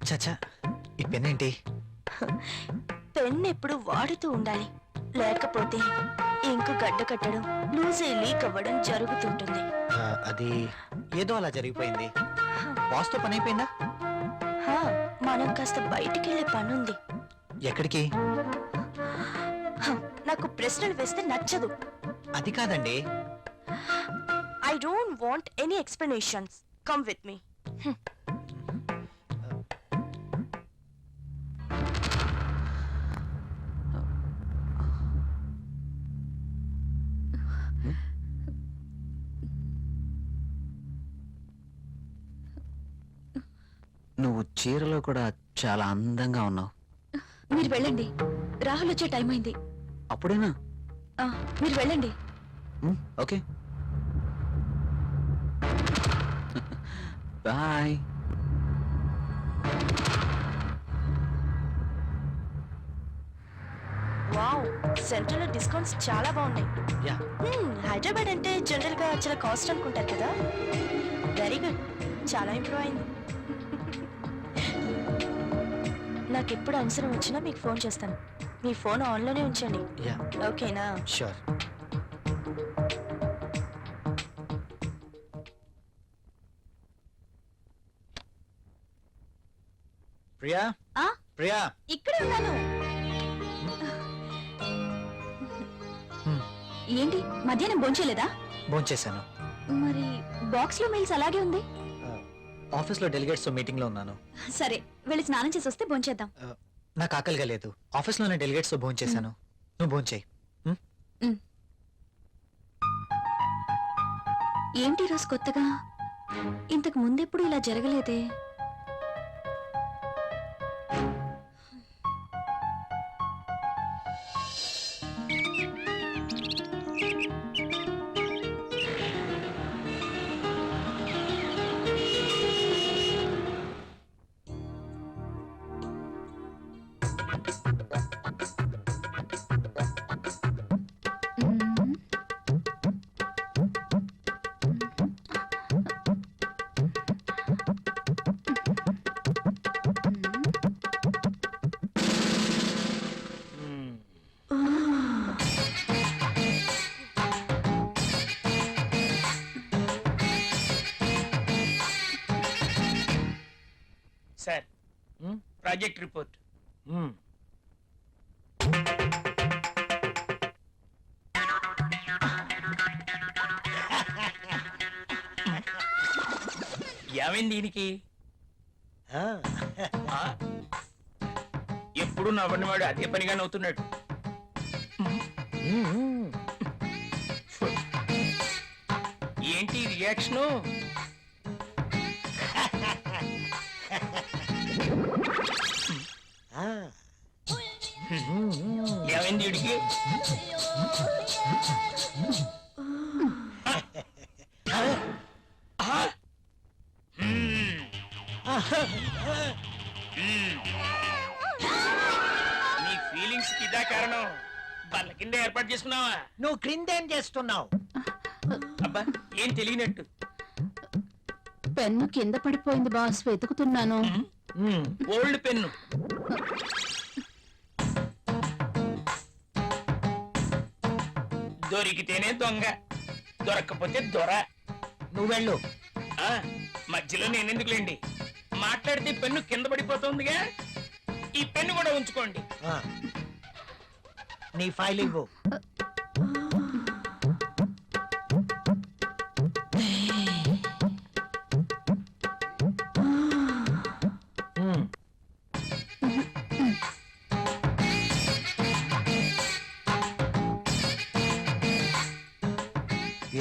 చచ్చా, ఈ పెన్ ఏంటి? పెన్ ఎప్పుడు వాడుతూ ఉండాలి, లేకపోతే ఇంకు గడ్డ కట్టడం, లూజ్ అయి లీక్ అవ్వడం జరుగుతుంటుంది. అది ఏదో అలా జరిగిపోయింది. బాస్తో పని అయిపోయిందా? మనం కాస్త బయటికి వెళ్ళే పనుంది. ఎక్కడికి? నాకు ప్రశ్నలు వేస్తే నచ్చదు. అది కాదండి. I don't want any explanations. Come with me. నువ్వు చీరలో కూడా చాలా అందంగా ఉన్నావు. మీరు వెళ్ళండి, రాహుల్ వచ్చే టైం అయింది. అప్పుడేనా? మీరు వెళ్ళండి. Okay, bye. వావ్, సెంట్రల్ లో డిస్కౌంట్స్ చాలా బాగున్నాయి. యా. హైదరాబాద్ అంటే జనరల్ గా చాలా కాస్ట్ అనుకుంటారు కదా. వెరీ గుడ్, చాలా ఇంప్రూవ్ అయింది. నాకు ఎప్పుడు అవసరం వచ్చినా మీకు ఫోన్ చేస్తాను. మీ ఫోన్ ఆన్లోనే ఉంచండి. యా, ఓకేనా? షూర్. ప్రియా, ప్రియా, ఇక్కడే ఉన్నాను. ఏంటి మధ్యాహ్నం భోంచేయలేదా? భోంచేశాను. మరి బాక్స్ లో మీల్స్ అలాగే ఉంది. ఆఫీస్లో డెలిగేట్స్ మీటింగ్ లో ఉన్నాను. సరే, వెళ్ళి స్నానం చేసి వస్తే భోంచేద్దాం. నాకు ఆకలిగా లేదు. ఆఫీస్లోనే డెలిగేట్స్ తో భోంచేశాను. నువ్వు భోంచేయి. ఏంటి రోజు కొత్తగా? ఇంతకు ముందెప్పుడు ఇలా జరగలేదే. Sir, project report. ఏమైంది దీనికి? ఎప్పుడు నవ్వని వాడు అదే పనిగా నవ్వుతున్నాడు. ఏంటి రియాక్షను? ఏమైంది వీడికి? నీ ఫీలింగ్స్ కి ఇదా కారణం? బల్ల కింద ఏర్పాటు చేసుకున్నావా? నువ్వు క్రిందేం చేస్తున్నావు? అబ్బా, ఏం తెలియనట్టు. పెన్ను కింద పడిపోయింది బాస్, వెతుకుతున్నాను. Old pen. దొరికితేనే దొంగ, దొరక్కపోతే దొర. నువ్వెళ్ళు. మధ్యలో నేనెందుకులేండి, మాట్లాడితే పెన్ను కింద పడిపోతుందిగా. ఈ పెన్ను కూడా ఉంచుకోండి. నీ ఫైల్ ఇవ్వు.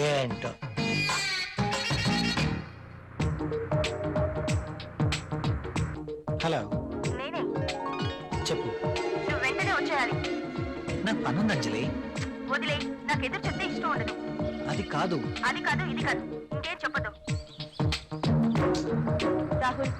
ఏంటో హలో, చెప్పు. నాకు పనుంది అంజలి. వదిలే, నాకు ఎదురు చెప్తే ఇష్టం ఉండదు. అది కాదు, అది కాదు, ఇది కాదు, ఇంకేం చెప్పదు. రాహుల్,